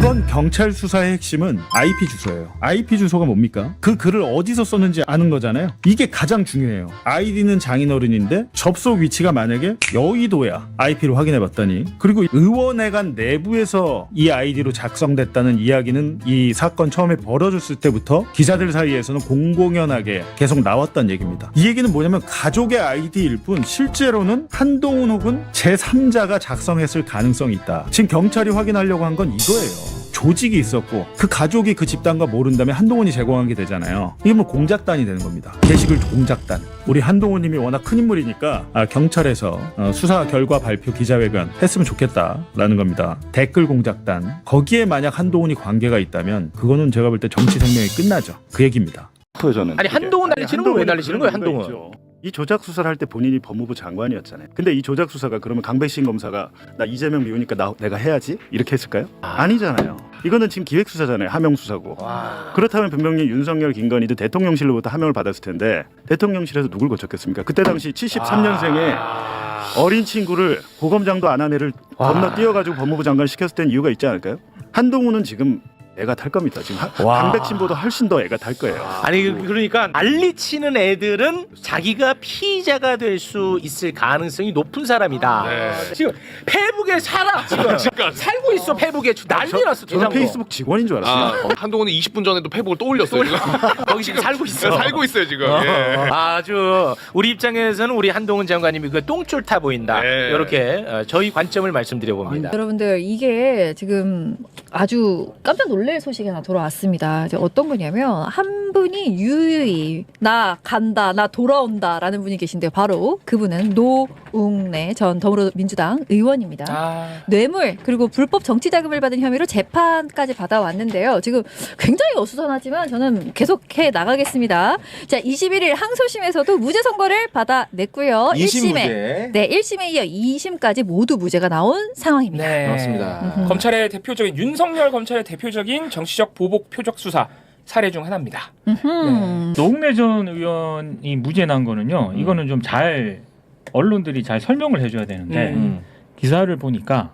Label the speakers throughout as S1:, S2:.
S1: 이번 경찰 수사의 핵심은 IP 주소예요. IP 주소가 뭡니까? 그 글을 어디서 썼는지 아는 거잖아요. 이게 가장 중요해요. 아이디는 장인어른인데 접속 위치가 만약에 여의도야. IP로 확인해봤더니 그리고 의원회관 내부에서 이 아이디로 작성됐다는 이야기는 이 사건 처음에 벌어졌을 때부터 기자들 사이에서는 공공연하게 계속 나왔던 얘기입니다. 이 얘기는 뭐냐면 가족의 아이디일 뿐 실제로는 한동훈 혹은 제3자가 작성했을 가능성이 있다. 지금 경찰이 확인하려고 한 건 이거예요. 조직이 있었고 그 가족이 그 집단과 모른다면 한동훈이 제공한 게 되잖아요. 이게 뭐 공작단이 되는 겁니다. 게시글 공작단. 우리 한동훈님이 워낙 큰 인물이니까 경찰에서 수사 결과 발표 기자회견 했으면 좋겠다라는 겁니다. 댓글 공작단. 거기에 만약 한동훈이 관계가 있다면 그거는 제가 볼 때 정치 생명이 끝나죠. 그 얘기입니다.
S2: 저는
S3: 아니 한동훈 날리시는 걸 왜 날리시는 거예요, 한동훈?
S2: 이 조작 수사를 할 때 본인이 법무부 장관이었잖아요. 근데 이 조작 수사가 그러면 강백신 검사가 나 이재명 미우니까 내가 해야지 이렇게 했을까요? 아니잖아요. 이거는 지금 기획 수사잖아요. 하명 수사고. 그렇다면 분명히 윤석열, 김건희도 대통령실로부터 하명을 받았을 텐데 대통령실에서 누굴 거쳤겠습니까? 그때 당시 73년생에 어린 친구를 고검장도 안 한 애를 건너뛰어가지고 법무부 장관 시켰을 땐 이유가 있지 않을까요? 한동훈은 지금 애가 탈 겁니다. 지금 강백신보다 훨씬 더 애가 탈 거예요.
S3: 아니 그러니까 난리치는 애들은 자기가 피의자가 될 수 있을 가능성이 높은 사람이다.
S4: 네.
S3: 지금 페북에 살아 지금 살고 있어. 페북에 난리 났어.
S2: 저는 페이스북 직원인 줄 알았어요.
S4: 한동훈이 20분 전에도 페북을 또 올렸어요. 지금.
S3: 거기 지금 살고 있어.
S4: 살고 있어요 지금. 예.
S3: 아주 우리 입장에서는 우리 한동훈 장관님이 그 똥줄 타 보인다.
S4: 네.
S3: 이렇게 저희 관점을 말씀드려 봅니다.
S5: 여러분들 이게 지금 아주 깜짝 놀랄 소식이 하나 돌아왔습니다. 이제 어떤 거냐면 한 분이 유유히 나 간다 나 돌아온다라는 분이 계신데요. 바로 그분은 노웅래 전 더불어민주당 의원입니다. 뇌물 그리고 불법 정치자금을 받은 혐의로 재판까지 받아왔는데요. 지금 굉장히 어수선하지만 저는 계속해 나가겠습니다. 자, 21일 항소심에서도 무죄 선고를 받아냈고요.
S6: 2심
S5: 1심에 이어 2심까지 모두 무죄가 나온 상황입니다.
S7: 네.
S6: 그렇습니다.
S7: 검찰의 대표적인 윤석열 검찰의 대표적인 정치적 보복 표적 수사 사례 중 하나입니다.
S8: 노웅래 전 의원이 무죄 난 거는요. 이거는 좀 잘 언론들이 잘 설명을 해줘야 되는데 기사를 보니까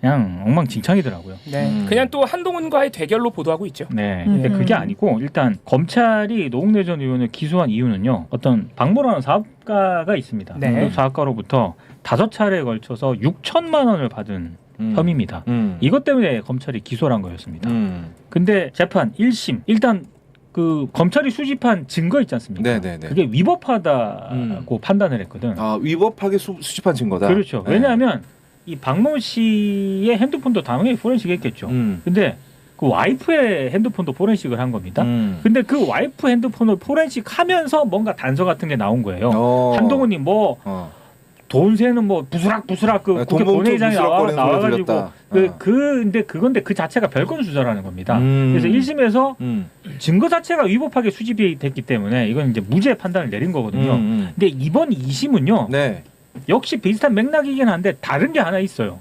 S8: 그냥 엉망진창이더라고요.
S7: 네. 그냥 또 한동훈과의 대결로 보도하고 있죠.
S8: 네, 근데 그게 아니고 일단 검찰이 노웅래 전 의원을 기소한 이유는요. 어떤 박모라는 사업가가 있습니다.
S7: 네.
S8: 그 사업가로부터 5차례에 걸쳐서 6천만 원을 받은 혐의입니다. 이것 때문에 검찰이 기소를 한 거였습니다. 근데 재판 1심 일단 그 검찰이 수집한 증거 있지 않습니까?
S6: 네네네.
S8: 그게 위법하다고 판단을 했거든.
S6: 아, 위법하게 수집한 증거다.
S8: 그렇죠.
S6: 네.
S8: 왜냐하면 이 박모 씨의 핸드폰도 당연히 포렌식했겠죠. 근데 그 와이프의 핸드폰도 포렌식을 한 겁니다. 근데 그 와이프 핸드폰을 포렌식하면서 뭔가 단서 같은 게 나온 거예요. 한동훈이 뭐 돈 세는 뭐 부스락부스락 그 국회 본회의장에 나와가지고 근데 그 자체가 별건 수사라는 겁니다. 그래서 1심에서 증거 자체가 위법하게 수집이 됐기 때문에 이건 이제 무죄 판단을 내린 거거든요. 근데 이번 2심은요.
S6: 네.
S8: 역시 비슷한 맥락이긴 한데 다른 게 하나 있어요.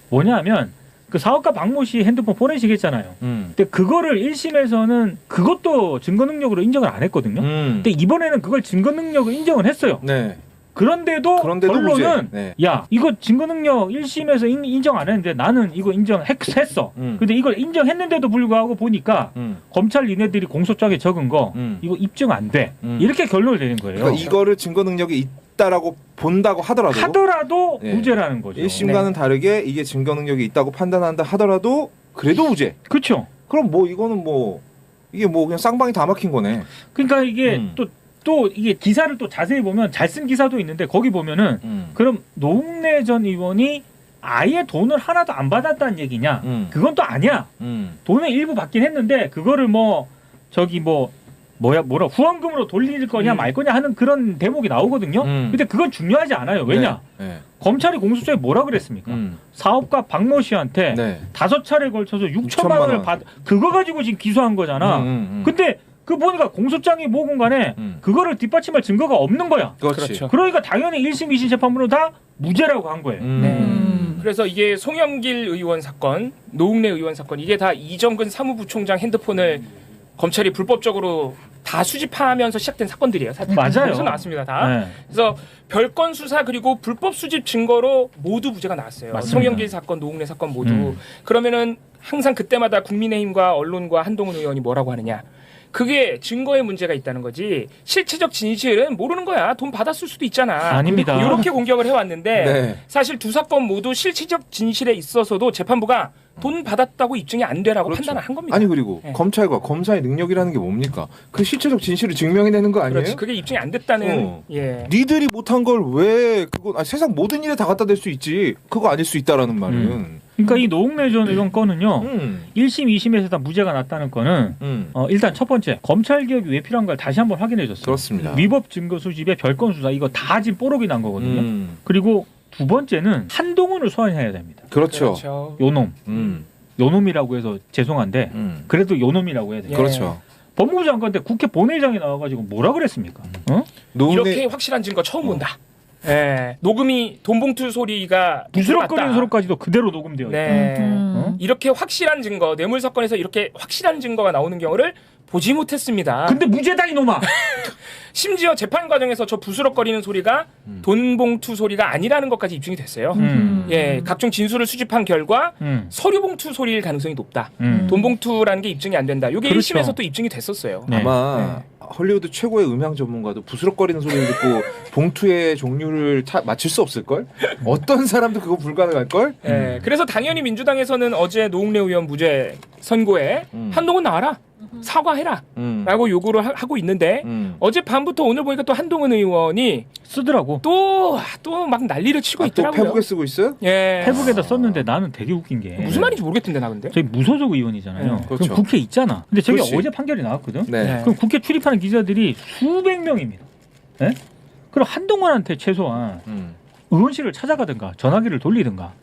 S8: 뭐냐면 그 사업가 박모 씨 핸드폰 포렌식 했잖아요. 근데 그거를 1심에서는 그것도 증거 능력으로 인정을 안 했거든요. 근데 이번에는 그걸 증거 능력을 인정을 했어요.
S6: 네.
S8: 그런데도 결론은
S6: 네.
S8: 야 이거 증거 능력 1심에서 인정 안 했는데 나는 이거 인정했어. 근데 이걸 인정했는데도 불구하고 보니까 검찰 니네들이 공소장에 적은 거 이거 입증 안 돼. 이렇게 결론을 내린 거예요.
S6: 그러니까 이거를 증거 능력이 있다라고 본다고 하더라도
S8: 네. 무죄라는 거죠.
S6: 1심과는 다르게 이게 증거 능력이 있다고 판단한다 하더라도 그래도 무죄.
S8: 그렇죠.
S6: 그럼 뭐 이거는 뭐 이게 뭐 그냥 쌍방이 다 막힌 거네.
S8: 그러니까 이게 또 이게 기사를 또 자세히 보면 잘 쓴 기사도 있는데 거기 보면은 그럼 노웅래 전 의원이 아예 돈을 하나도 안 받았다는 얘기냐? 그건 또 아니야. 돈을 일부 받긴 했는데 그거를 후원금으로 돌릴 거냐 말 거냐 하는 그런 대목이 나오거든요. 근데 그건 중요하지 않아요. 왜냐?
S6: 네.
S8: 검찰이 공소장에 뭐라 그랬습니까? 사업가 박모 씨한테 5차례에 걸쳐서 6천만 원을 그거 가지고 지금 기소한 거잖아. 근데 그 보니까 공소장이 뭐건 간에 그거를 뒷받침할 증거가 없는 거야.
S6: 그렇죠.
S8: 그러니까 당연히 1심, 2심 재판부는 다 무죄라고 한 거예요.
S7: 그래서 이게 송영길 의원 사건, 노웅래 의원 사건 이게 다 이정근 사무부총장 핸드폰을 검찰이 불법적으로 다 수집하면서 시작된 사건들이에요.
S8: 맞아요.
S7: 거기서 나왔습니다. 다.
S8: 네.
S7: 그래서 별건 수사 그리고 불법 수집 증거로 모두 무죄가 나왔어요.
S8: 맞습니다.
S7: 송영길 사건, 노웅래 사건 모두.
S8: 음.
S7: 그러면은 항상 그때마다 국민의힘과 언론과 한동훈 의원이 뭐라고 하느냐. 그게 증거에 문제가 있다는 거지. 실체적 진실은 모르는 거야. 돈 받았을 수도 있잖아.
S8: 아닙니다.
S7: 이렇게 공격을 해왔는데
S6: 네.
S7: 사실 두 사건 모두 실체적 진실에 있어서도 재판부가 돈 받았다고 입증이 안 되라고
S6: 그렇죠.
S7: 판단을 한 겁니다.
S6: 아니 그리고
S7: 네.
S6: 검찰과 검사의 능력이라는 게 뭡니까? 그 실체적 진실을 증명해내는 거 아니에요?
S7: 그렇지. 그게 입증이 안 됐다는
S6: 어.
S7: 예.
S6: 니들이 못한 걸 왜 그거 세상 모든 일에 다 갖다 댈 수 있지 그거 아닐 수 있다라는 말은
S8: 그러니까 이 노웅래 전 의원 건은요. 1심, 2심에서 다 무죄가 났다는 거는 일단 첫 번째 검찰 개혁이 왜 필요한 걸 다시 한번 확인해 줬어요.
S6: 그렇습니다.
S8: 위법 증거 수집에 별건 수사 이거 다 지금 뽀록이 난 거거든요. 그리고 두 번째는 한동훈을 소환해야 됩니다.
S6: 그렇죠.
S7: 그렇죠.
S8: 요놈.
S6: 음.
S8: 요놈이라고 해서 죄송한데 그래도 요놈이라고 해야 돼요.
S7: 예.
S6: 그렇죠.
S8: 법무부 장관 때 국회 본회의장에 나와가지고 뭐라 그랬습니까? 어?
S7: 이렇게 확실한 증거 처음 본다. 예. 녹음이 돈봉투 소리가
S8: 부스럭거리는
S7: 들어갔다.
S8: 소리까지도 그대로 녹음되어 있다.
S7: 네.
S8: 어?
S7: 이렇게 확실한 증거, 뇌물 사건에서 이렇게 확실한 증거가 나오는 경우를 보지 못했습니다.
S8: 근데 무죄다 이놈아.
S7: 심지어 재판 과정에서 저 부스럭거리는 소리가 돈봉투 소리가 아니라는 것까지 입증이 됐어요. 예, 각종 진술을 수집한 결과 서류봉투 소리일 가능성이 높다. 돈봉투라는 게 입증이 안 된다. 이게
S8: 그렇죠.
S7: 1심에서 또 입증이 됐었어요.
S8: 네.
S6: 아마 헐리우드 최고의 음향 전문가도 부스럭거리는 소리를 듣고 봉투의 종류를 맞출 수 없을걸? 어떤 사람도 그거 불가능할걸?
S7: 예, 그래서 당연히 민주당에서는 어제 노웅래 의원 무죄 선고에 한동훈 나와라. 사과해라 라고 요구를 하고 있는데 어제 밤부터 오늘 보니까 또 한동훈 의원이
S8: 쓰더라고.
S7: 또 막 난리를 치고
S6: 또
S7: 있더라고요.
S6: 페북에 쓰고 있어요?
S7: 예.
S8: 페북에다 썼는데 나는 되게 웃긴 게
S7: 무슨 말인지 모르겠던데 나 근데.
S8: 저희 무소속 의원이잖아요.
S7: 네,
S6: 그렇죠.
S8: 그럼 국회 있잖아. 근데 저기
S6: 그렇지.
S8: 어제 판결이 나왔거든.
S6: 네.
S7: 네.
S8: 그럼 국회 출입하는 기자들이 수백 명입니다. 네? 그럼 한동훈한테 최소한 의원실을 찾아가든가 전화기를 돌리든가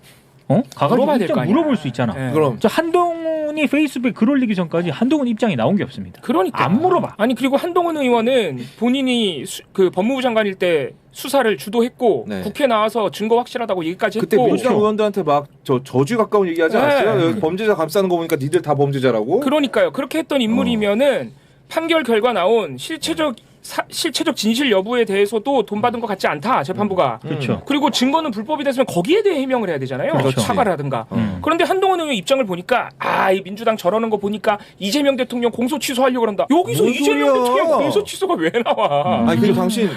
S8: 가가지고
S7: 물어봐야 될
S8: 입장
S7: 거 아니야.
S8: 물어볼 수 있잖아.
S7: 예.
S6: 그럼
S8: 저 한동훈이 페이스북에 글 올리기 전까지 한동훈 입장이 나온 게 없습니다.
S7: 그러니까
S8: 안 물어봐.
S7: 아니 그리고 한동훈 의원은 본인이 그 법무부 장관일 때 수사를 주도했고
S6: 네.
S7: 국회 나와서 증거 확실하다고 얘기까지
S6: 그때
S7: 했고
S6: 민주당 의원들한테 막 저주 가까운 얘기하지
S7: 네.
S6: 않았어요? 여기 범죄자 감싸는 거 보니까 니들 다 범죄자라고?
S7: 그러니까요. 그렇게 했던 인물이면은 판결 결과 나온 실체적 진실 여부에 대해서도 돈 받은 것 같지 않다 재판부가.
S8: 그렇죠.
S7: 그리고 증거는 불법이 됐으면 거기에 대해 해명을 해야 되잖아요.
S8: 그렇죠.
S7: 사과를 하든가. 그런데 한동훈 의원 입장을 보니까 이 민주당 저러는 거 보니까 이재명 대통령 공소 취소하려고 그런다. 여기서
S6: 뭔
S7: 이재명
S6: 소리야.
S7: 대통령 공소 취소가 왜 나와?
S6: 아니 그리고 당신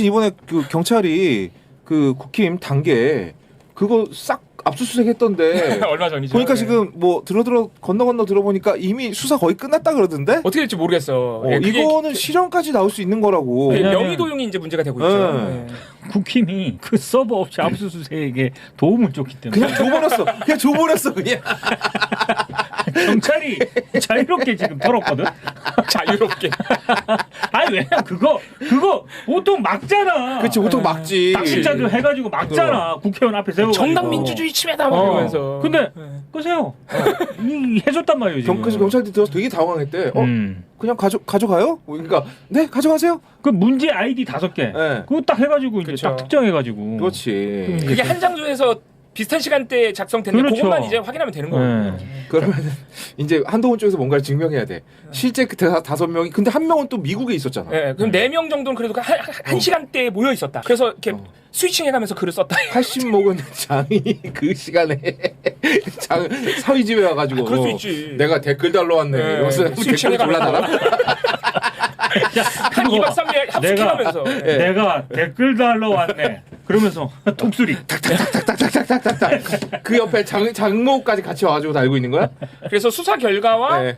S6: 이번에 그 경찰이 그 국힘 단계 그거 싹 압수수색 했던데
S7: 얼마 전이죠.
S6: 보니까
S7: 네.
S6: 지금 뭐 건너 들어보니까 이미 수사 거의 끝났다 그러던데?
S7: 어떻게 될지 모르겠어. 예, 그게
S6: 이거는 실형까지 나올 수 있는 거라고.
S7: 네,
S8: 왜냐면-
S7: 명의도용이 이제 문제가 되고 있죠.
S6: 네.
S7: 네.
S8: 국힘이 그 서버 없이 압수수색에 도움을 줬기 때문에
S6: 그냥 줘버렸어 그냥.
S8: 경찰이 자유롭게 지금 털었거든.
S7: 자유롭게.
S8: 아니 왜냐 그거 보통 막잖아.
S6: 그치 보통 막지.
S8: 낚시자들 해가지고 막잖아. 국회의원 앞에 세워.
S7: 정당 민주주의 침해다 막 이러면서.
S8: 근데 끄세요. 이 해줬단 말이에요. 지금.
S6: 그래서 경찰들이 들어서 되게 당황했대. 그냥 가져가요? 그러니까 네 가져가세요.
S8: 그 문제 아이디 5개.
S6: 네.
S8: 그거 딱 해가지고 이제
S7: 그쵸.
S8: 딱 특정해가지고.
S6: 그렇지.
S7: 그게 한 장소에서 비슷한 시간대에 작성됐는데
S8: 그렇죠.
S7: 그것만 이제 확인하면 되는 거예요.
S8: 네.
S6: 그러면 이제 한동훈 쪽에서 뭔가를 증명해야 돼. 실제 그 5명이 근데 한 명은 또 미국에 있었잖아.
S7: 네, 그럼 4명 정도는 그래도 한 시간대에 모여 있었다. 그래서 이렇게 스위칭해가면서 글을 썼다.
S6: 80 먹은 장이 그 시간에 사위집에 와가지고
S7: 그럴 수 있지.
S6: 내가 댓글 달러 왔네.
S7: 네.
S6: 이러면서 댓글
S7: 스위칭해가면서.
S6: 졸라 달아.
S7: 한 2박 3일 합숙해가면서. 네.
S8: 내가 댓글 달러 왔네. 그러면서 독수리.
S6: 그 옆에 장모까지 같이 와가지고 달고 있는 거야?
S7: 그래서 수사 결과와
S6: 네.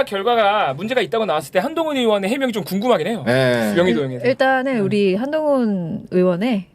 S7: 결과가 문제가 있다고 나왔을 때 한동훈 의원의 해명이 좀 궁금하긴 해요.
S6: 네.
S7: 명의도용에서.
S5: 일단은 우리 한동훈 의원의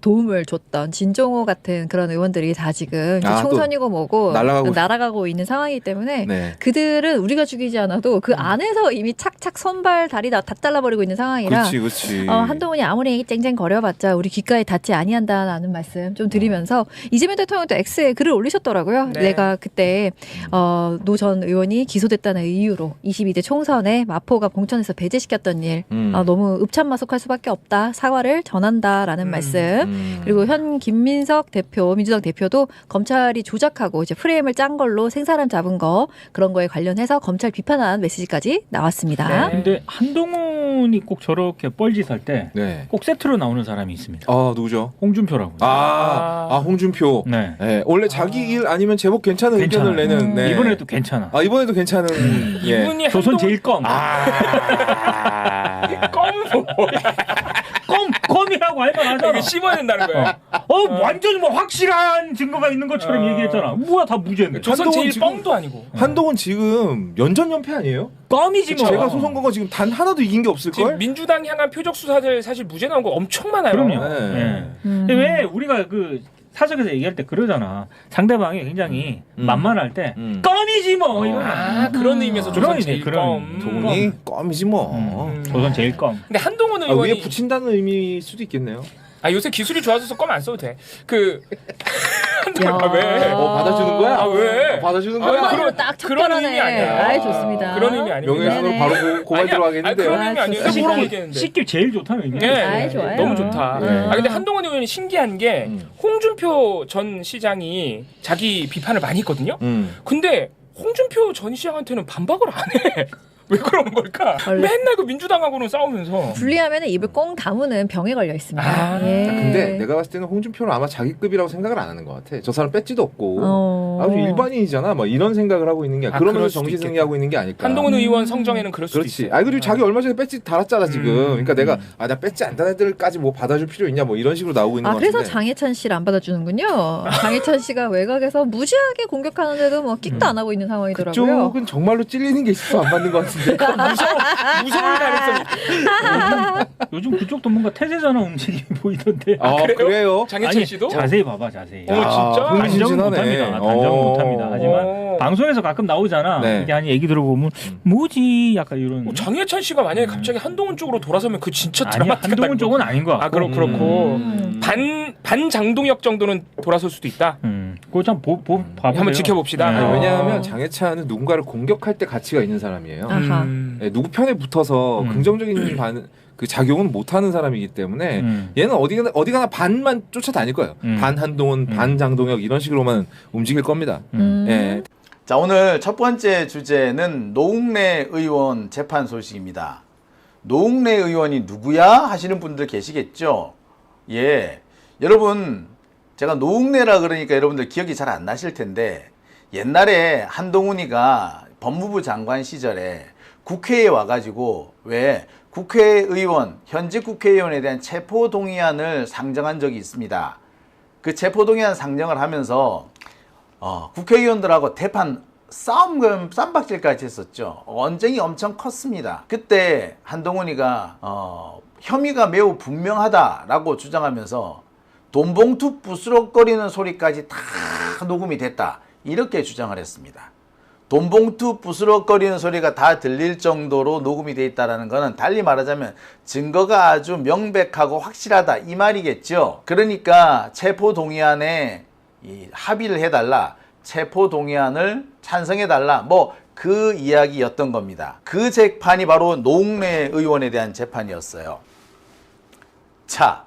S5: 도움을 줬던 진종호 같은 그런 의원들이 다 지금 이제
S6: 아,
S5: 총선이고 뭐고
S6: 날아가고
S5: 있는 상황이기 때문에
S6: 네.
S5: 그들은 우리가 죽이지 않아도 그 안에서 이미 착착 손발 다리 다 잘라버리고 있는 상황이라
S6: 그렇지.
S5: 한동훈이 아무리 쨍쨍 거려봤자 우리 귓가에 닿지 아니한다라는 말씀 좀 드리면서 이재명 대통령도 X에 글을 올리셨더라고요.
S7: 네.
S5: 내가 그때 노 전 의원이 기소됐다는 이유로 22대 총선에 마포가 공천에서 배제시켰던 일 너무 읍참마속할 수밖에 없다. 사과를 전한다라는 말씀 그리고 현 김민석 대표, 민주당 대표도 검찰이 조작하고 이제 프레임을 짠 걸로 생사람 잡은 거 그런 거에 관련해서 검찰 비판한 메시지까지 나왔습니다.
S7: 네.
S8: 근데 한동훈이 꼭 저렇게 뻘짓할 때 꼭
S6: 네.
S8: 세트로 나오는 사람이 있습니다.
S6: 누구죠?
S8: 홍준표라고.
S6: 홍준표.
S8: 네.
S6: 네. 원래 자기 일 아니면 제법 괜찮은
S8: 괜찮아요.
S6: 의견을 내는. 네.
S8: 이번에도 괜찮아.
S6: 이번에도 괜찮은. 예.
S7: 이분이
S8: 조선 제일 껌. 껌이라고 할 만하잖아.
S7: 이거 씹어야 된다는 거예요.
S8: 완전 뭐 확실한 증거가 있는 것처럼 얘기했잖아. 뭐야 다 무죄인데.
S7: 조선
S6: 한동훈
S7: 제일
S6: 지금-
S7: 뻥도 아니고.
S6: 한동훈 지금 연전연패 아니에요?
S8: 껌이지 뭐.
S6: 제가 소선 건거 지금 단 하나도 이긴 게 없을
S7: 지금
S6: 걸?
S7: 민주당 향한 표적 수사들 사실 무죄 나온 거 엄청 많아요.
S8: 그럼요.
S6: 네.
S8: 예. 근데 왜 우리가 그 사석에서 얘기할 때 그러잖아. 상대방이 굉장히 만만할 때 껌이지 뭐 이런.
S7: 그런 의미에서 조선
S8: 그런
S7: 제일
S8: 의미, 그런
S7: 껌.
S6: 돈이 껌이지 뭐.
S8: 조선 제일 껌.
S7: 근데 한동훈
S6: 위에
S7: 의원이
S6: 붙인다는 의미일 수도 있겠네요.
S7: 요새 기술이 좋아져서 껌 안 써도 돼.
S5: 야.
S7: 왜?
S6: 받아주는 거야?
S7: 왜?
S6: 받아주는
S7: 아,
S6: 거야?
S5: 한마디로 딱
S7: 그런
S5: 적절하네.
S7: 의미 아니야.
S5: 아이, 좋습니다.
S7: 그런 의미 아닙니다.
S6: 명예훼손으로
S5: 네네.
S6: 바로 고발
S7: 아니야.
S6: 들어가겠는데요.
S7: 그런 의미 아니에요.
S5: 좋습니다.
S7: 뭐라고 얘기했는데.
S8: 씻기 제일 좋다는 의미.
S7: 네.
S5: 아이, 좋아요.
S7: 너무 좋다.
S5: 네.
S7: 근데 한동훈 의원이 신기한 게 홍준표 전 시장이 자기 비판을 많이 했거든요. 근데 홍준표 전 시장한테는 반박을 안 해. 왜 그러는 걸까?
S5: 원래-
S7: 맨날 그 민주당하고는 싸우면서.
S5: 분리하면 입을 꽁 다무는 병에 걸려 있습니다. 예.
S6: 근데 내가 봤을 때는 홍준표는 아마 자기급이라고 생각을 안 하는 것 같아. 저 사람 배지도 없고
S5: 어.
S6: 아주 일반인이잖아. 막 이런 생각을 하고 있는 게
S7: 그럴
S6: 그러면서
S7: 수도
S6: 정치승리하고 있는 게 아닐까.
S7: 한동훈 의원 성정에는 그럴 수도
S6: 그렇지.
S7: 있어요.
S6: 그리고 자기 얼마 전에 배지 달았잖아 지금. 그러니까 내가 나 배지 안 단 애들까지 뭐 받아줄 필요 있냐 뭐 이런 식으로 나오고 있는 것
S5: 그래서
S6: 같은데.
S5: 장해찬 씨를 안 받아주는군요. 장해찬 씨가 외곽에서 무지하게 공격하는데도 뭐 끽도 안 하고 있는 상황이더라고요.
S6: 그쪽은 정말로 찔리는 게 있어서 안 받는 것 같은데.
S7: 무서울 가능성이.
S8: 요즘 그쪽도 뭔가 태세전환 움직임이 보이던데.
S7: 그래요? 장해찬 씨도?
S8: 자세히 봐봐 자세히.
S7: 진짜?
S8: 단정은
S6: 흥미진진하네.
S8: 못합니다. 단정은 못합니다. 하지만 방송에서 가끔 나오잖아.
S6: 네.
S8: 이게 아니 얘기 들어보면 뭐지 약간 이런.
S7: 장해찬 씨가 만약에 갑자기 한동훈 쪽으로 돌아서면 그 진짜
S8: 아니
S7: 드라마틱하다.
S8: 한동훈 쪽은 아닌 것 같고.
S7: 그렇고 반장동혁 정도는 돌아설 수도 있다.
S8: 그거 참 봐보세요.
S7: 한번 지켜봅시다.
S8: 네.
S6: 왜냐하면 장해찬은 누군가를 공격할 때 가치가 있는 사람이에요.
S5: 아하.
S6: 네, 누구 편에 붙어서 긍정적인 그 작용은 못하는 사람이기 때문에 얘는 어디가나 반만 쫓아다닐 거예요. 반 한동훈, 반 장동혁 이런 식으로만 움직일 겁니다. 예.
S9: 자, 오늘 첫 번째 주제는 노웅래 의원 재판 소식입니다. 노웅래 의원이 누구야 하시는 분들 계시겠죠? 예. 여러분, 제가 노웅래라 그러니까 여러분들 기억이 잘 안 나실 텐데 옛날에 한동훈이가 법무부 장관 시절에 국회에 와가지고 왜 국회의원, 현직 국회의원에 대한 체포동의안을 상정한 적이 있습니다. 그 체포동의안 상정을 하면서 국회의원들하고 대판 쌈박질까지 했었죠. 언쟁이 엄청 컸습니다. 그때 한동훈이가 혐의가 매우 분명하다라고 주장하면서 돈봉투 부스럭거리는 소리까지 다 녹음이 됐다. 이렇게 주장을 했습니다. 돈봉투 부스럭거리는 소리가 다 들릴 정도로 녹음이 돼 있다는 것은 달리 말하자면 증거가 아주 명백하고 확실하다 이 말이겠죠. 그러니까 체포동의안에 합의를 해달라, 체포동의안을 찬성해달라, 뭐 그 이야기였던 겁니다. 그 재판이 바로 노웅래 의원에 대한 재판이었어요. 자,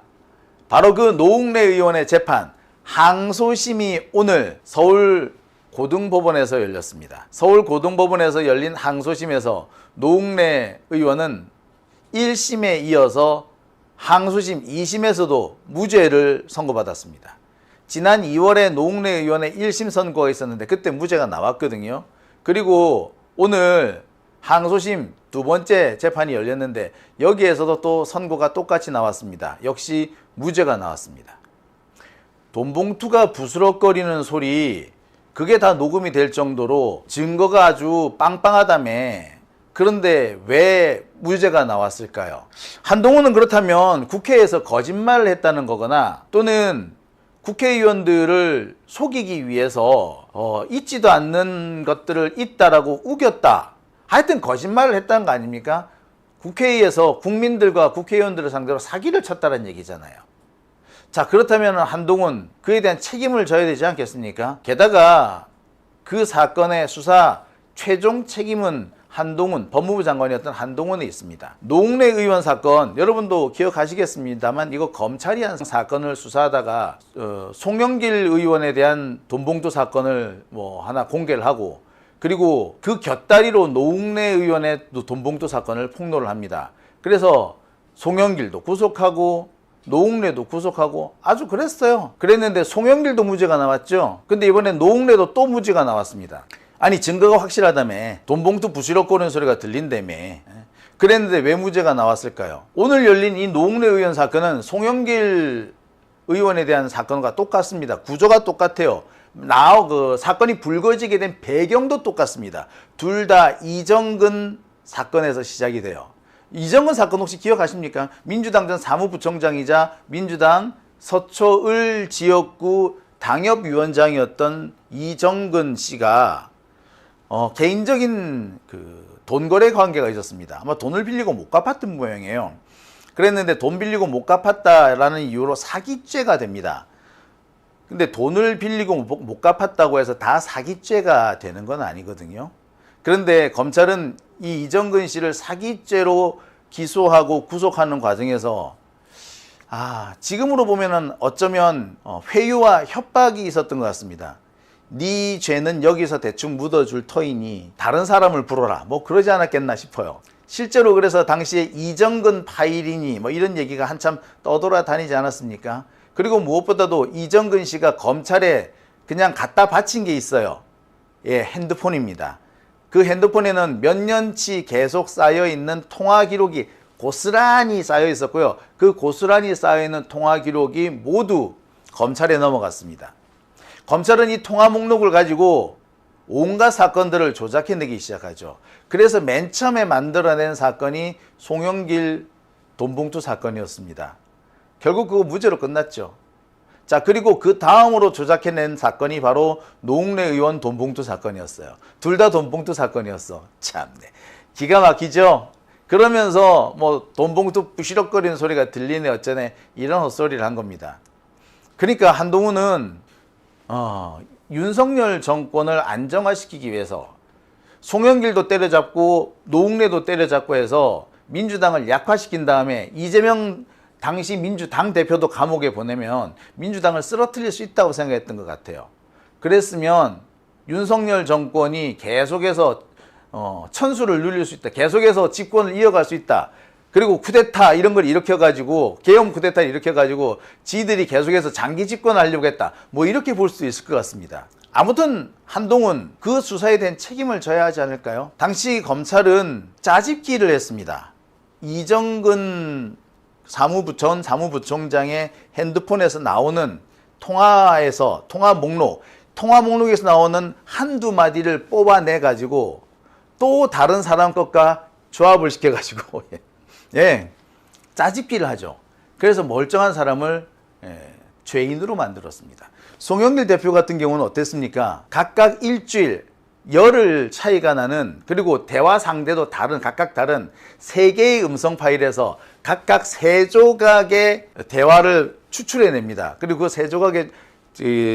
S9: 바로 그 노웅래 의원의 재판 항소심이 오늘 서울 고등법원에서 열렸습니다. 서울 고등법원에서 열린 항소심에서 노웅래 의원은 1심에 이어서 항소심 2심에서도 무죄를 선고받았습니다. 지난 2월에 노웅래 의원의 1심 선고가 있었는데 그때 무죄가 나왔거든요. 그리고 오늘 항소심 두 번째 재판이 열렸는데 여기에서도 또 선고가 똑같이 나왔습니다. 역시 무죄가 나왔습니다. 돈봉투가 부스럭거리는 소리, 그게 다 녹음이 될 정도로 증거가 아주 빵빵하다며. 그런데 왜 무죄가 나왔을까요? 한동훈은 그렇다면 국회에서 거짓말을 했다는 거거나 또는 국회의원들을 속이기 위해서 있지도 않는 것들을 있다라고 우겼다. 하여튼 거짓말을 했다는 거 아닙니까? 국회에서 국민들과 국회의원들을 상대로 사기를 쳤다는 얘기잖아요. 자, 그렇다면 한동훈 그에 대한 책임을 져야 되지 않겠습니까? 게다가 그 사건의 수사 최종 책임은 한동훈, 법무부 장관이었던 한동훈에 있습니다. 노웅래 의원 사건 여러분도 기억하시겠습니다만 이거 검찰이 한 사건을 수사하다가 송영길 의원에 대한 돈봉투 사건을 뭐 하나 공개를 하고 그리고 그 곁다리로 노웅래 의원의 돈봉투 사건을 폭로를 합니다. 그래서 송영길도 구속하고 노웅래도 구속하고 아주 그랬어요. 그랬는데 송영길도 무죄가 나왔죠. 근데 이번에 노웅래도 또 무죄가 나왔습니다. 아니 증거가 확실하다며 돈봉투 부시럭거리는 소리가 들린다며 그랬는데 왜 무죄가 나왔을까요? 오늘 열린 이 노웅래 의원 사건은 송영길 의원에 대한 사건과 똑같습니다. 구조가 똑같아요. 그 사건이 불거지게 된 배경도 똑같습니다. 둘 다 이정근 사건에서 시작이 돼요. 이정근 사건 혹시 기억하십니까? 민주당 전 사무부총장이자 민주당 서초을 지역구 당협위원장이었던 이정근 씨가 개인적인 그 돈거래 관계가 있었습니다. 아마 돈을 빌리고 못 갚았던 모양이에요. 그랬는데 돈 빌리고 못 갚았다라는 이유로 사기죄가 됩니다. 근데 돈을 빌리고 못 갚았다고 해서 다 사기죄가 되는 건 아니거든요. 그런데 검찰은 이 이정근 씨를 사기죄로 기소하고 구속하는 과정에서 지금으로 보면은 어쩌면 회유와 협박이 있었던 것 같습니다. 네 죄는 여기서 대충 묻어줄 터이니 다른 사람을 불러라 뭐 그러지 않았겠나 싶어요. 실제로 그래서 당시에 이정근 파일이니 뭐 이런 얘기가 한참 떠돌아다니지 않았습니까? 그리고 무엇보다도 이정근 씨가 검찰에 그냥 갖다 바친 게 있어요. 예, 핸드폰입니다. 그 핸드폰에는 몇 년치 계속 쌓여있는 통화 기록이 고스란히 쌓여 있었고요. 그 고스란히 쌓여있는 통화 기록이 모두 검찰에 넘어갔습니다. 검찰은 이 통화 목록을 가지고 온갖 사건들을 조작해내기 시작하죠. 그래서 맨 처음에 만들어낸 사건이 송영길 돈봉투 사건이었습니다. 결국 그거 무죄로 끝났죠. 자, 그리고 그 다음으로 조작해낸 사건이 바로 노웅래 의원 돈봉투 사건이었어요. 둘 다 돈봉투 사건이었어. 참네. 기가 막히죠? 그러면서 뭐 돈봉투 부시럭거리는 소리가 들리네 어쩌네 이런 헛소리를 한 겁니다. 그러니까 한동훈은 윤석열 정권을 안정화시키기 위해서 송영길도 때려잡고 노웅래도 때려잡고 해서 민주당을 약화시킨 다음에 이재명 당시 민주당 대표도 감옥에 보내면 민주당을 쓰러뜨릴 수 있다고 생각했던 것 같아요. 그랬으면 윤석열 정권이 계속해서 천수를 누릴 수 있다. 계속해서 집권을 이어갈 수 있다. 그리고 쿠데타 이런 걸 일으켜가지고 계엄 쿠데타를 일으켜가지고 지들이 계속해서 장기 집권하려고 했다. 뭐 이렇게 볼 수 있을 것 같습니다. 아무튼 한동훈 그 수사에 대한 책임을 져야 하지 않을까요? 당시 검찰은 짜집기를 했습니다. 이정근 전 사무부총장의 핸드폰에서 나오는 통화 목록에서 나오는 한두 마디를 뽑아내 가지고 또 다른 사람 것과 조합을 시켜 가지고 짜집기를 하죠. 그래서 멀쩡한 사람을 죄인으로 만들었습니다. 송영길 대표 같은 경우는 어땠습니까? 각각 일주일 열흘 차이가 나는 그리고 대화 상대도 각각 다른 3개의 음성 파일에서 각각 3조각의 대화를 추출해냅니다. 그리고 그 3조각의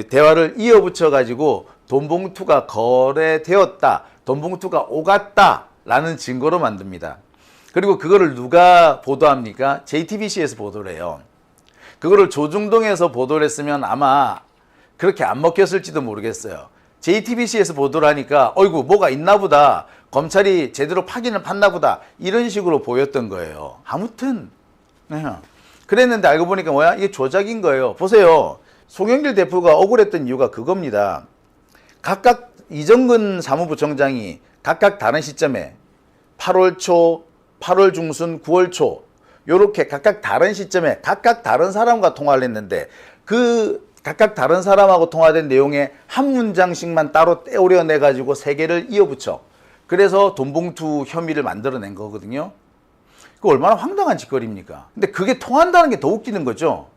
S9: 대화를 이어붙여 가지고 돈봉투가 거래되었다, 돈봉투가 오갔다 라는 증거로 만듭니다. 그리고 그거를 누가 보도합니까? JTBC에서 보도를 해요. 그거를 조중동에서 보도를 했으면 아마 그렇게 안 먹혔을지도 모르겠어요. JTBC에서 보도를 하니까 어이구 뭐가 있나 보다, 검찰이 제대로 파기는 팠나 보다 이런 식으로 보였던 거예요. 아무튼 그랬는데 알고 보니까 뭐야? 이게 조작인 거예요. 보세요. 송영길 대표가 억울했던 이유가 그겁니다. 각각 이정근 사무부총장이 각각 다른 시점에 8월 초, 8월 중순, 9월 초 요렇게 각각 다른 시점에 각각 다른 사람과 통화를 했는데 그 각각 다른 사람하고 통화된 내용에 한 문장씩만 따로 떼어내 가지고 3개를 이어붙여 그래서 돈봉투 혐의를 만들어낸 거거든요. 그 얼마나 황당한 짓거리입니까? 근데 그게 통한다는 게 더 웃기는 거죠.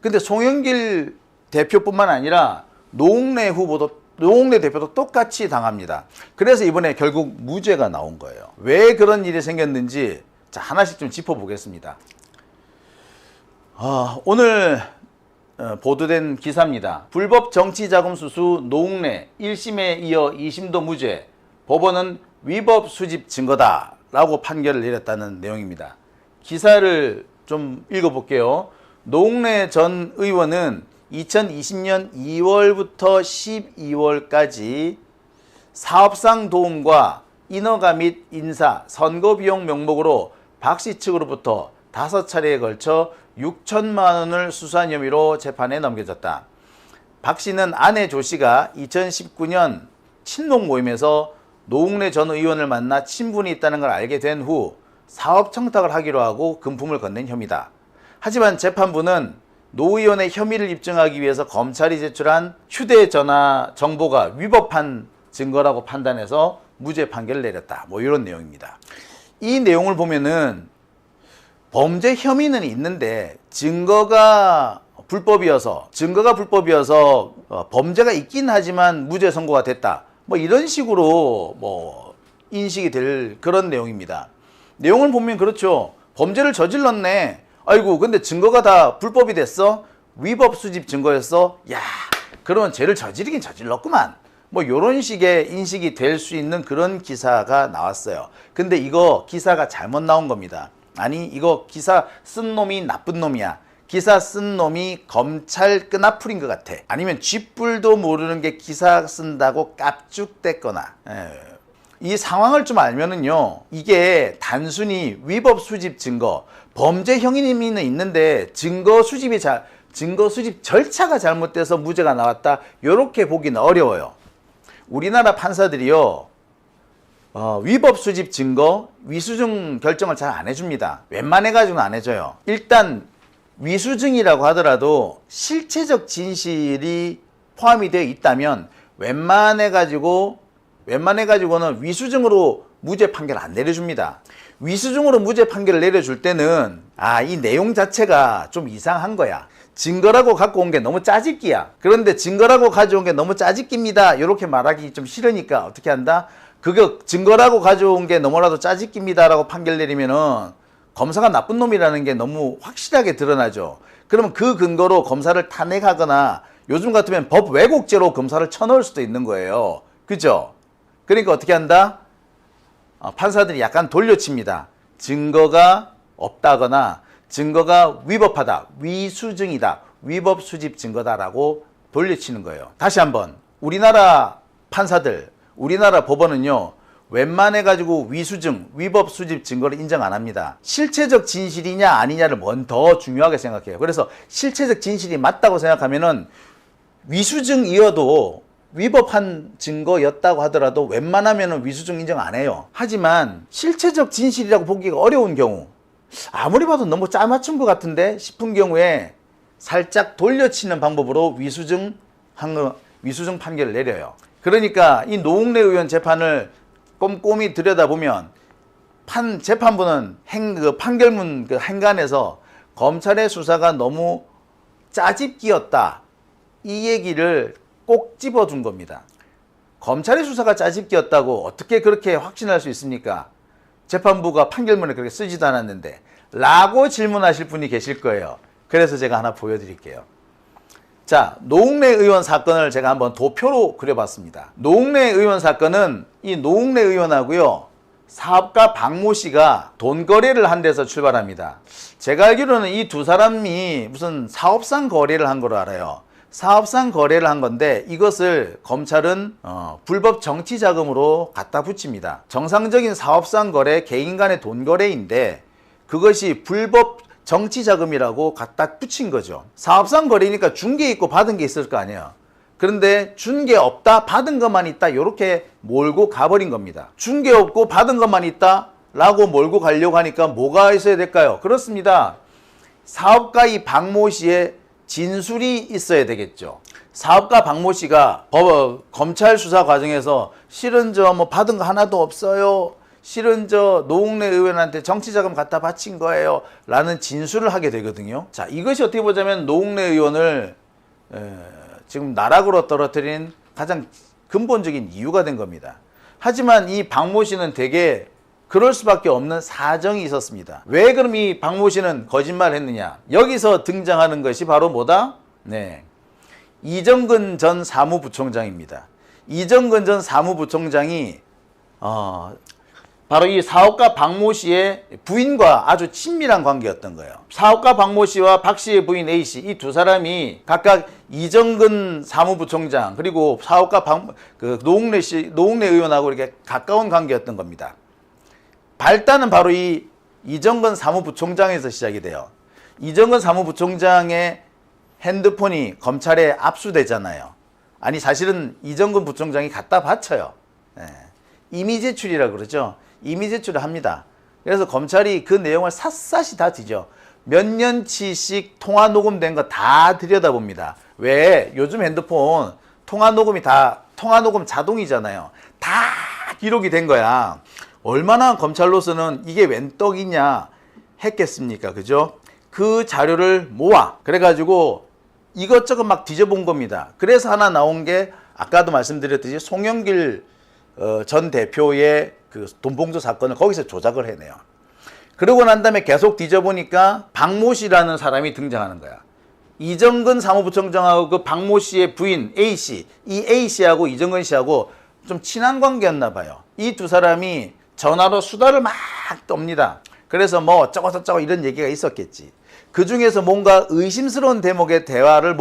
S9: 근데 송영길 대표뿐만 아니라 노웅래 대표도 똑같이 당합니다. 그래서 이번에 결국 무죄가 나온 거예요. 왜 그런 일이 생겼는지 자, 하나씩 좀 짚어보겠습니다. 오늘 보도된 기사입니다. 불법 정치자금 수수 노웅래 1심에 이어 2심도 무죄. 법원은 위법 수집 증거다라고 판결을 내렸다는 내용입니다. 기사를 좀 읽어볼게요. 노웅래 전 의원은 2020년 2월부터 12월까지 사업상 도움과 인허가 및 인사, 선거비용 명목으로 박씨 측으로부터 5차례에 걸쳐 6천만 원을 수수한 혐의로 재판에 넘겨졌다. 박씨는 아내 조씨가 2019년 친목 모임에서 노웅래 전 의원을 만나 친분이 있다는 걸 알게 된 후 사업 청탁을 하기로 하고 금품을 건넨 혐의다. 하지만 재판부는 노 의원의 혐의를 입증하기 위해서 검찰이 제출한 휴대전화 정보가 위법한 증거라고 판단해서 무죄 판결을 내렸다. 뭐 이런 내용입니다. 이 내용을 보면은 범죄 혐의는 있는데 증거가 불법이어서 범죄가 있긴 하지만 무죄 선고가 됐다. 뭐 이런 식으로 뭐 인식이 될 그런 내용입니다. 내용을 보면 그렇죠. 범죄를 저질렀네. 아이고 근데 증거가 다 불법이 됐어? 위법 수집 증거였어? 야 그러면 죄를 저지르긴 저질렀구만. 뭐 이런 식의 인식이 될 수 있는 그런 기사가 나왔어요. 근데 이거 기사가 잘못 나온 겁니다. 아니 이거 기사 쓴 놈이 나쁜 놈이야. 기사 쓴 놈이 검찰 끈앞풀인 것 같아. 아니면 쥐뿔도 모르는 게 기사 쓴다고 깝죽댔거나. 이 상황을 좀 알면은요, 이게 단순히 위법 수집 증거, 범죄 혐의는 있는데 증거 수집 절차가 잘못돼서 무죄가 나왔다. 이렇게 보기는 어려워요. 우리나라 판사들이요, 위법 수집 증거, 위수증 결정을 잘 안 해줍니다. 웬만해가지고는 안 해줘요. 일단 위수증이라고 하더라도 실체적 진실이 포함이 되어 있다면 웬만해가지고는 위수증으로 무죄 판결 안 내려줍니다. 위수증으로 무죄 판결을 내려줄 때는 이 내용 자체가 좀 이상한 거야. 증거라고 갖고 온 게 너무 짜집기야. 그런데 증거라고 가져온 게 너무 짜집기입니다. 이렇게 말하기 좀 싫으니까 어떻게 한다? 그거 증거라고 가져온 게 너무나도 짜집기입니다라고 판결 내리면은 검사가 나쁜 놈이라는 게 너무 확실하게 드러나죠. 그러면 그 근거로 검사를 탄핵하거나 요즘 같으면 법 왜곡죄로 검사를 쳐넣을 수도 있는 거예요. 그죠? 그러니까 어떻게 한다? 판사들이 약간 돌려칩니다. 증거가 없다거나 증거가 위법하다, 위수증이다, 위법 수집 증거다라고 돌려치는 거예요. 다시 한번 우리나라 판사들, 우리나라 법원은요, 웬만해가지고 위수증, 위법 수집 증거를 인정 안 합니다. 실체적 진실이냐 아니냐를 더 중요하게 생각해요. 그래서 실체적 진실이 맞다고 생각하면은 위수증이어도 위법한 증거였다고 하더라도 웬만하면은 위수증 인정 안 해요. 하지만 실체적 진실이라고 보기가 어려운 경우, 아무리 봐도 너무 짜맞춘 것 같은데 싶은 경우에 살짝 돌려치는 방법으로 위수증 판결을 내려요. 그러니까 이 노웅래 의원 재판을 꼼꼼히 들여다보면 재판부는 판결문 행간에서 검찰의 수사가 너무 짜집기였다, 이 얘기를 꼭 집어준 겁니다. 검찰의 수사가 짜집기였다고 어떻게 그렇게 확신할 수 있습니까? 재판부가 판결문을 그렇게 쓰지도 않았는데 라고 질문하실 분이 계실 거예요. 그래서 제가 하나 보여드릴게요. 자, 노웅래 의원 사건을 제가 한번 도표로 그려봤습니다. 노웅래 의원 사건은 이 노웅래 의원하고요, 사업가 박모 씨가 돈 거래를 한 데서 출발합니다. 제가 알기로는 이 두 사람이 무슨 사업상 거래를 한 거로 알아요. 사업상 거래를 한 건데 이것을 검찰은 불법 정치 자금으로 갖다 붙입니다. 정상적인 사업상 거래, 개인 간의 돈 거래인데 그것이 불법 정치 자금이라고 갖다 붙인 거죠. 사업상 거래니까 준 게 있고 받은 게 있을 거 아니에요. 그런데 준 게 없다, 받은 것만 있다, 이렇게 몰고 가버린 겁니다. 준 게 없고 받은 것만 있다 라고 몰고 가려고 하니까 뭐가 있어야 될까요? 그렇습니다. 사업가 이 박모 씨의 진술이 있어야 되겠죠. 사업가 박모 씨가 검찰 수사 과정에서 실은 저 받은 거 하나도 없어요, 실은 저 노웅래 의원한테 정치자금 갖다 바친 거예요 라는 진술을 하게 되거든요. 자, 이것이 어떻게 보자면 노웅래 의원을 지금 나락으로 떨어뜨린 가장 근본적인 이유가 된 겁니다. 하지만 이 박모 씨는 되게 그럴 수밖에 없는 사정이 있었습니다. 왜 그럼 이 박모 씨는 거짓말을 했느냐? 여기서 등장하는 것이 바로 뭐다? 네, 이정근 전 사무부총장입니다. 이정근 전 사무부총장이 바로 이 사업가 박모 씨의 부인과 아주 친밀한 관계였던 거예요. 사업가 박모 씨와 박 씨의 부인 A 씨, 이 두 사람이 각각 이정근 사무부총장 그리고 사업가 노웅래 의원하고 이렇게 가까운 관계였던 겁니다. 발단은 바로 이 이정근 사무부총장에서 시작이 돼요. 이정근 사무부총장의 핸드폰이 검찰에 압수되잖아요. 아니 사실은 이정근 부총장이 갖다 바쳐요. 이미 제출이라고 그러죠. 이미 제출을 합니다. 그래서 검찰이 그 내용을 샅샅이 다 뒤져 몇 년치씩 통화 녹음된 거 다 들여다봅니다. 왜? 요즘 핸드폰 통화 녹음 자동이잖아요. 다 기록이 된 거야. 얼마나 검찰로서는 이게 웬 떡이냐 했겠습니까? 그죠? 그 자료를 모아 그래가지고 이것저것 막 뒤져본 겁니다. 그래서 하나 나온 게 아까도 말씀드렸듯이 송영길 전 대표의 그 돈봉투 사건을 거기서 조작을 해내요. 그러고 난 다음에 계속 뒤져보니까 박모 씨라는 사람이 등장하는 거야. 이정근 사무부총장하고 그 박모 씨의 부인 A 씨, 이 A 씨하고 이정근 씨하고 좀 친한 관계였나 봐요. 이 두 사람이 전화로 수다를 막 떱니다. 그래서 뭐 어쩌고 이런 얘기가 있었겠지. 그 중에서 뭔가 의심스러운 대목의 대화를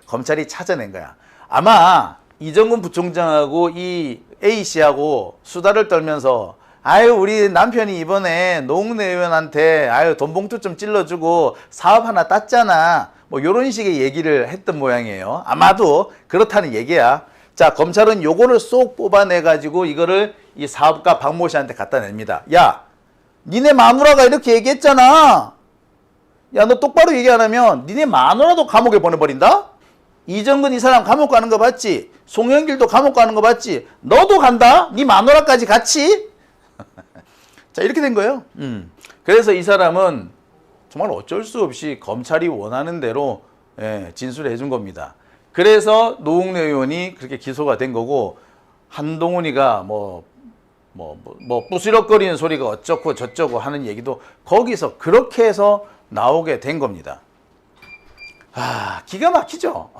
S9: 검찰이 찾아낸 거야. 아마 이정근 부총장하고 이 A 씨하고 수다를 떨면서 아유 우리 남편이 이번에 노웅래 의원한테 아유 돈봉투 좀 찔러주고 사업 하나 땄잖아. 뭐 이런 식의 얘기를 했던 모양이에요. 아마도 그렇다는 얘기야. 자, 검찰은 요거를 쏙 뽑아내가지고 이거를 이 사업가 박모 씨한테 갖다 냅니다. 야, 니네 마누라가 이렇게 얘기했잖아. 야, 너 똑바로 얘기 안 하면 니네 마누라도 감옥에 보내버린다? 이정근 이 사람 감옥 가는 거 봤지? 송영길도 감옥 가는 거 봤지? 너도 간다? 니 마누라까지 같이? 자, 이렇게 된 거예요. 그래서 이 사람은 정말 어쩔 수 없이 검찰이 원하는 대로 진술을 해준 겁니다. 그래서 노웅래 의원이 그렇게 기소가 된 거고 한동훈이가 부스럭거리는 소리가 어쩌고 저쩌고 하는 얘기도 거기서 그렇게 해서 나오게 된 겁니다. 기가 막히죠.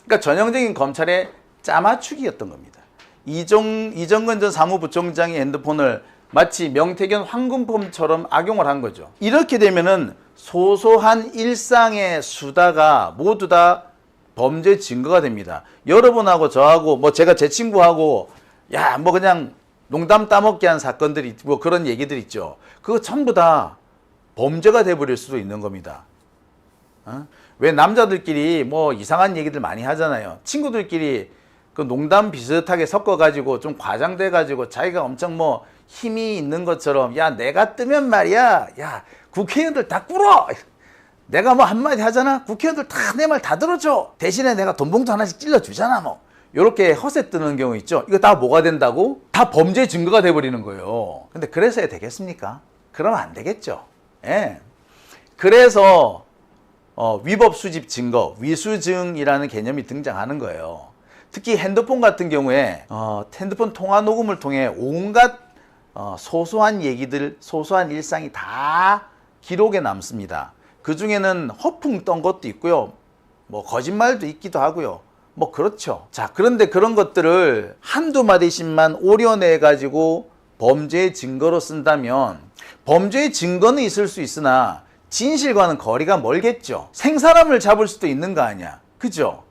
S9: 그러니까 전형적인 검찰의 짜맞추기였던 겁니다. 이정근 전 사무부총장의 핸드폰을 마치 명태균 황금품처럼 악용을 한 거죠. 이렇게 되면은 소소한 일상의 수다가 모두 다 범죄 증거가 됩니다. 여러분하고 저하고 뭐 제가 제 친구하고 야 뭐 그냥 농담 따먹기 한 사건들이 뭐 그런 얘기들 있죠. 그거 전부 다 범죄가 돼버릴 수도 있는 겁니다. 왜 남자들끼리 뭐 이상한 얘기들 많이 하잖아요. 친구들끼리 그 농담 비슷하게 섞어가지고 좀 과장돼가지고 자기가 엄청 뭐 힘이 있는 것처럼 야 내가 뜨면 말이야 야 국회의원들 다 꿇어 내가 뭐 한마디 하잖아 국회의원들 다 내 말 다 들어줘 대신에 내가 돈봉투 하나씩 찔러주잖아 뭐 요렇게 허세 뜨는 경우 있죠. 이거 다 뭐가 된다고? 다 범죄 증거가 돼버리는 거예요. 근데 그래서야 되겠습니까? 그러면 안 되겠죠. 예. 그래서 위법 수집 증거, 위수증이라는 개념이 등장하는 거예요. 특히 핸드폰 같은 경우에 핸드폰 통화 녹음을 통해 온갖 소소한 얘기들, 소소한 일상이 다 기록에 남습니다. 그 중에는 허풍 떤 것도 있고요. 뭐 거짓말도 있기도 하고요. 뭐 그렇죠. 자, 그런데 그런 것들을 한두 마디씩만 오려내 가지고 범죄의 증거로 쓴다면 범죄의 증거는 있을 수 있으나 진실과는 거리가 멀겠죠. 생사람을 잡을 수도 있는 거 아니야. 그죠?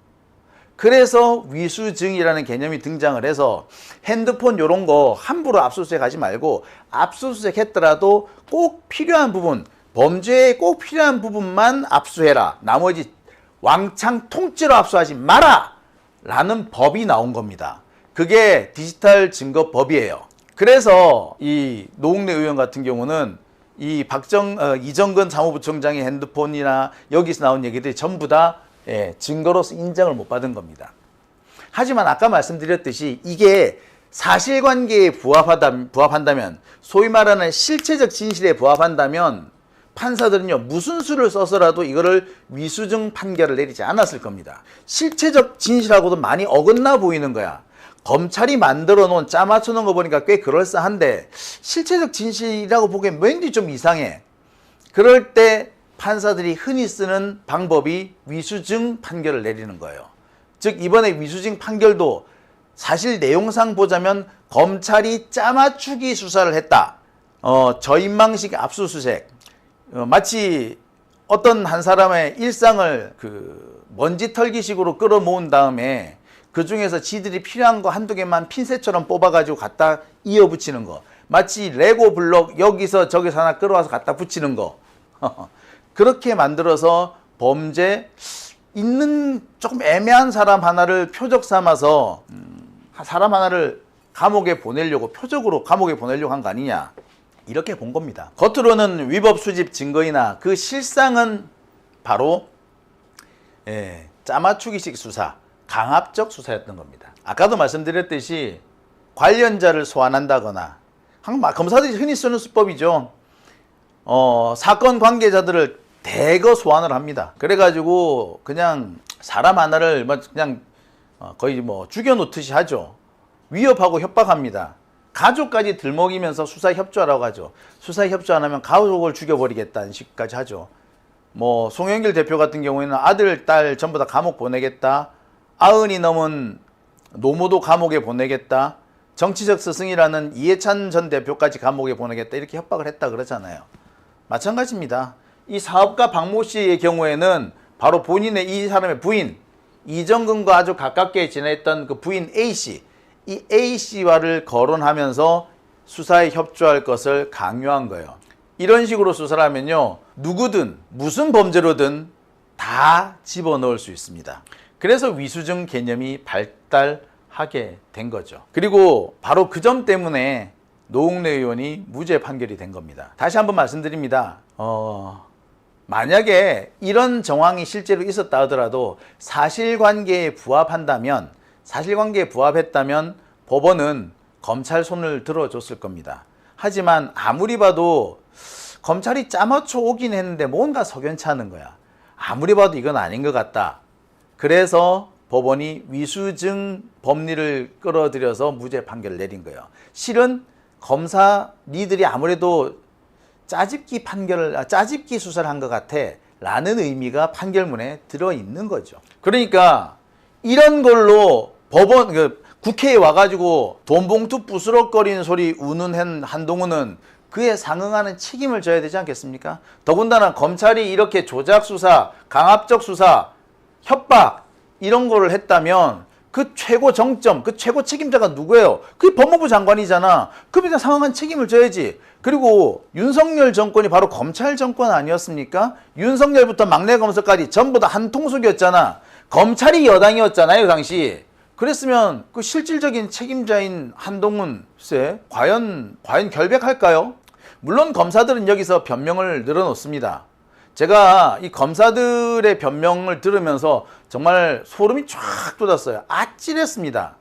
S9: 그래서 위수증이라는 개념이 등장을 해서 핸드폰 요런 거 함부로 압수수색 하지 말고 압수수색 했더라도 꼭 필요한 부분, 범죄에 꼭 필요한 부분만 압수해라. 나머지 왕창 통째로 압수하지 마라! 라는 법이 나온 겁니다. 그게 디지털 증거법이에요. 그래서 이 노웅래 의원 같은 경우는 이 이정근 사무부총장의 핸드폰이나 여기서 나온 얘기들이 전부 다 증거로서 인정을 못 받은 겁니다. 하지만 아까 말씀드렸듯이 이게 사실관계에 부합한다면 소위 말하는 실체적 진실에 부합한다면 판사들은요 무슨 수를 써서라도 이거를 위수증 판결을 내리지 않았을 겁니다. 실체적 진실하고도 많이 어긋나 보이는 거야. 검찰이 만들어 놓은 짜맞춰 놓은 거 보니까 꽤 그럴싸한데 실체적 진실이라고 보기엔 왠지 좀 이상해. 그럴 때 판사들이 흔히 쓰는 방법이 위수증 판결을 내리는 거예요. 즉 이번에 위수증 판결도 사실 내용상 보자면 검찰이 짜맞추기 수사를 했다. 저인망식 압수수색. 마치 어떤 한 사람의 일상을 그 먼지 털기식으로 끌어모은 다음에 그 중에서 지들이 필요한 거 한두 개만 핀셋처럼 뽑아가지고 갖다 이어붙이는 거. 마치 레고 블록 여기서 저기서 하나 끌어와서 갖다 붙이는 거. 그렇게 만들어서 범죄 있는 조금 애매한 사람 하나를 표적 삼아서 사람 하나를 감옥에 보내려고 표적으로 감옥에 보내려고 한 거 아니냐. 이렇게 본 겁니다. 겉으로는 위법 수집 증거이나 그 실상은 바로 짜맞추기식 수사, 강압적 수사였던 겁니다. 아까도 말씀드렸듯이 관련자를 소환한다거나 검사들이 흔히 쓰는 수법이죠. 사건 관계자들을 대거 소환을 합니다. 그래가지고 그냥 사람 하나를 그냥 거의 뭐 죽여놓듯이 하죠. 위협하고 협박합니다. 가족까지 들먹이면서 수사 협조하라고 하죠. 수사 협조 안 하면 가족을 죽여버리겠다는 식까지 하죠. 뭐 송영길 대표 같은 경우에는 아들, 딸 전부 다 감옥 보내겠다. 90이 넘은 노모도 감옥에 보내겠다. 정치적 스승이라는 이해찬 전 대표까지 감옥에 보내겠다. 이렇게 협박을 했다 그러잖아요. 마찬가지입니다. 이 사업가 박모 씨의 경우에는 바로 본인의 이 사람의 부인 이정근과 아주 가깝게 지냈던 그 부인 A 씨, 이 A 씨와를 거론하면서 수사에 협조할 것을 강요한 거예요. 이런 식으로 수사를 하면요, 누구든 무슨 범죄로든 다 집어넣을 수 있습니다. 그래서 위수증 개념이 발달하게 된 거죠. 그리고 바로 그 점 때문에 노웅래 의원이 무죄 판결이 된 겁니다. 다시 한번 말씀드립니다. 만약에 이런 정황이 실제로 있었다 하더라도 사실관계에 부합했다면 법원은 검찰 손을 들어줬을 겁니다. 하지만 아무리 봐도 검찰이 짜맞춰 오긴 했는데 뭔가 석연치 않은 거야. 아무리 봐도 이건 아닌 것 같다. 그래서 법원이 위수증 법리를 끌어들여서 무죄 판결을 내린 거예요. 실은 검사 니들이 아무래도 짜집기 수사를 한 것 같아 라는 의미가 판결문에 들어있는 거죠. 그러니까 이런 걸로 국회에 와가지고 돈봉투 부스럭거리는 소리 우는 한동훈은 그에 상응하는 책임을 져야 되지 않겠습니까? 더군다나 검찰이 이렇게 조작 수사, 강압적 수사, 협박 이런 거를 했다면 그 최고 정점, 그 최고 책임자가 누구예요? 그게 법무부 장관이잖아. 그에 상응한 책임을 져야지. 그리고 윤석열 정권이 바로 검찰 정권 아니었습니까? 윤석열부터 막내 검사까지 전부 다 한 통속이었잖아. 검찰이 여당이었잖아요, 그 당시. 그랬으면 그 실질적인 책임자인 한동훈 씨 과연 결백할까요? 물론 검사들은 여기서 변명을 늘어놓습니다. 제가 이 검사들의 변명을 들으면서 정말 소름이 쫙 돋았어요. 아찔했습니다.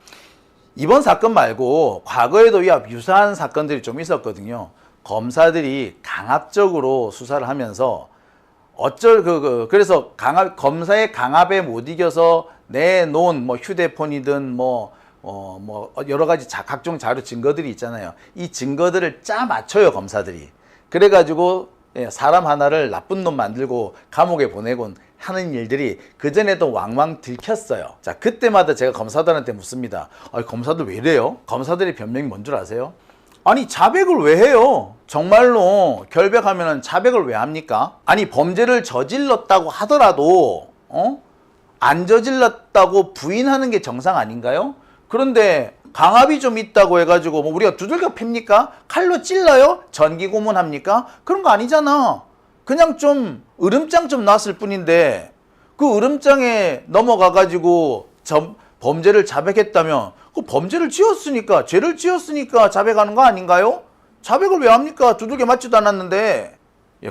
S9: 이번 사건 말고 과거에도 유사한 사건들이 좀 있었거든요. 검사들이 강압적으로 수사를 하면서 그래서 검사의 강압에 못 이겨서 내놓은 휴대폰이든 여러 가지 각종 자료 증거들이 있잖아요. 이 증거들을 짜 맞춰요, 검사들이. 그래가지고 사람 하나를 나쁜 놈 만들고 감옥에 보내곤 하는 일들이 그전에도 왕왕 들켰어요. 자, 그때마다 제가 검사들한테 묻습니다. 검사들 왜 이래요? 검사들의 변명이 뭔 줄 아세요? 아니, 자백을 왜 해요? 정말로 결백하면 자백을 왜 합니까? 아니, 범죄를 저질렀다고 하더라도 안 저질렀다고 부인하는 게 정상 아닌가요? 그런데 강압이 좀 있다고 해가지고 우리가 두들겨 팹니까? 칼로 찔러요? 전기 고문합니까? 그런 거 아니잖아. 그냥 좀 으름장 좀 났을 뿐인데 그 으름장에 넘어가가지고 범죄를 자백했다면 그 범죄를 지었으니까, 죄를 지었으니까 자백하는 거 아닌가요? 자백을 왜 합니까? 두들겨 맞지도 않았는데.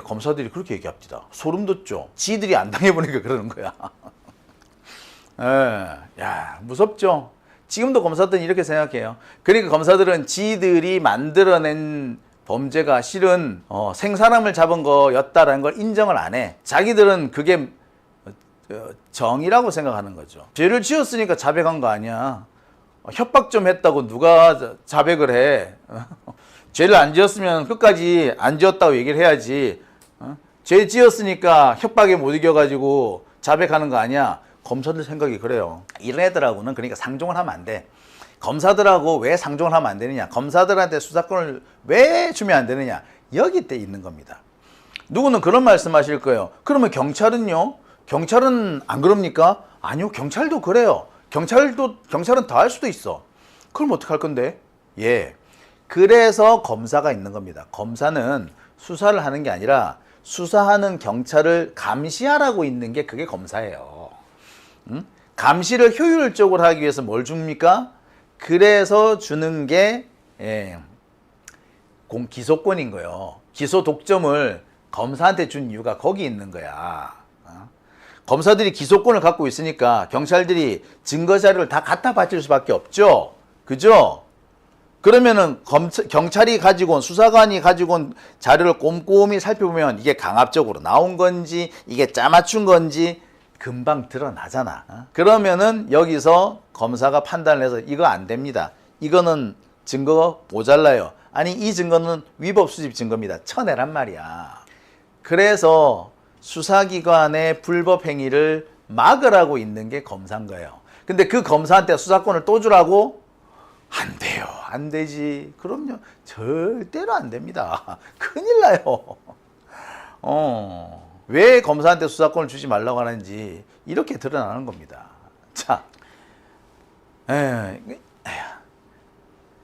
S9: 검사들이 그렇게 얘기합니다. 소름 돋죠? 지들이 안 당해보니까 그러는 거야. 무섭죠? 지금도 검사들은 이렇게 생각해요. 그러니까 검사들은 지들이 만들어낸 범죄가 실은 생사람을 잡은 거였다라는 걸 인정을 안 해. 자기들은 그게 정의라고 생각하는 거죠. 죄를 지었으니까 자백한 거 아니야. 협박 좀 했다고 누가 자백을 해. 죄를 안 지었으면 끝까지 안 지었다고 얘기를 해야지. 죄 지었으니까 협박에 못 이겨가지고 자백하는 거 아니야. 검사들 생각이 그래요. 이런 애들하고는 그러니까 상종을 하면 안 돼. 검사들하고 왜 상종을 하면 안 되느냐, 검사들한테 수사권을 왜 주면 안 되느냐, 여기 때 있는 겁니다. 누구는 그런 말씀하실 거예요. 그러면 경찰은요? 경찰은 안 그럽니까? 아니요, 경찰도 그래요. 경찰은 더 할 수도 있어. 그럼 어떡할 건데? 예. 그래서 검사가 있는 겁니다. 검사는 수사를 하는 게 아니라 수사하는 경찰을 감시하라고 있는 게 그게 검사예요. 감시를 효율적으로 하기 위해서 뭘 줍니까? 그래서 주는 게 기소권인 거예요. 기소 독점을 검사한테 준 이유가 거기 있는 거야. 검사들이 기소권을 갖고 있으니까 경찰들이 증거 자료를 다 갖다 바칠 수밖에 없죠. 그죠? 그러면은 경찰이 가지고 온, 수사관이 가지고 온 자료를 꼼꼼히 살펴보면 이게 강압적으로 나온 건지 이게 짜맞춘 건지 금방 드러나잖아. 그러면은 여기서 검사가 판단을 해서 이거 안 됩니다. 이거는 증거가 모자라요. 아니 이 증거는 위법 수집 증거입니다. 쳐내란 말이야. 그래서 수사기관의 불법 행위를 막으라고 있는 게 검사인 거예요. 근데 그 검사한테 수사권을 또 주라고? 안 돼요. 안 되지. 그럼요. 절대로 안 됩니다. 큰일 나요. 왜 검사한테 수사권을 주지 말라고 하는지 이렇게 드러나는 겁니다.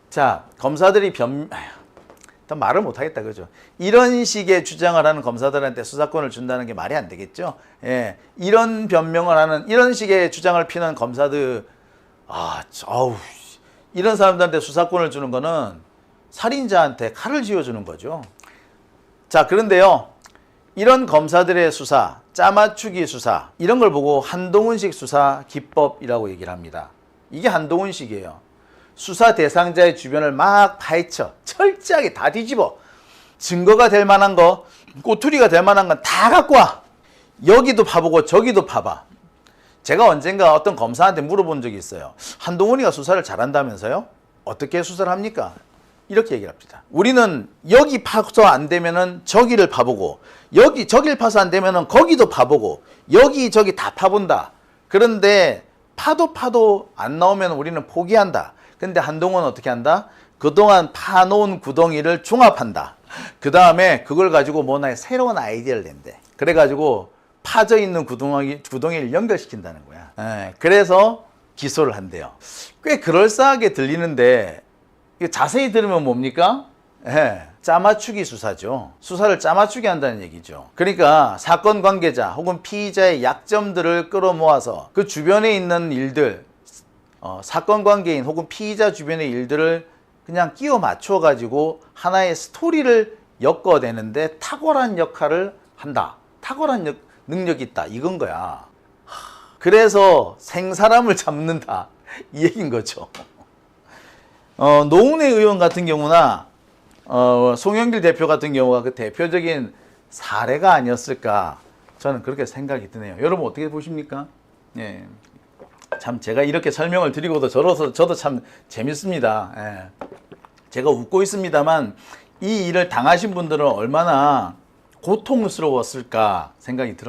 S9: 자, 검사들이 더 말을 못하겠다, 그죠? 이런 식의 주장을 하는 검사들한테 수사권을 준다는 게 말이 안 되겠죠? 예, 이런 변명을 하는, 이런 식의 주장을 피는 검사들, 이런 사람들한테 수사권을 주는 거는 살인자한테 칼을 쥐어주는 거죠. 자, 그런데요, 이런 검사들의 수사, 짜맞추기 수사, 이런 걸 보고 한동훈식 수사 기법이라고 얘기를 합니다. 이게 한동훈식이에요. 수사 대상자의 주변을 막 파헤쳐 철저하게 다 뒤집어 증거가 될 만한 거, 꼬투리가 될 만한 건 다 갖고 와. 여기도 파보고 저기도 파봐. 제가 언젠가 어떤 검사한테 물어본 적이 있어요. 한동훈이가 수사를 잘한다면서요? 어떻게 수사를 합니까? 이렇게 얘기를 합니다. 우리는 여기 파서 안 되면은 저기를 파보고, 저기를 파서 안 되면은 거기도 파보고, 여기 저기 다 파본다. 그런데 파도 안 나오면 우리는 포기한다. 근데 한동훈은 어떻게 한다? 그동안 파놓은 구덩이를 종합한다. 그 다음에 그걸 가지고 뭐나 새로운 아이디어를 낸대. 그래가지고 파져 있는 구덩이를 연결시킨다는 거야. 그래서 기소를 한대요. 꽤 그럴싸하게 들리는데 자세히 들으면 뭡니까? 짜맞추기 수사죠. 수사를 짜맞추게 한다는 얘기죠. 그러니까 사건 관계자 혹은 피의자의 약점들을 끌어모아서 그 주변에 있는 일들, 사건 관계인 혹은 피의자 주변의 일들을 그냥 끼워 맞춰 가지고 하나의 스토리를 엮어내는데 탁월한 역할을 한다. 탁월한 능력이 있다. 이건 거야. 그래서 생사람을 잡는다. 이 얘기인 거죠. 노웅래 의원 같은 경우나 송영길 대표 같은 경우가 그 대표적인 사례가 아니었을까, 저는 그렇게 생각이 드네요. 여러분 어떻게 보십니까? 예. 참 제가 이렇게 설명을 드리고도 저도 참 재밌습니다. 예. 제가 웃고 있습니다만 이 일을 당하신 분들은 얼마나 고통스러웠을까 생각이 들어요.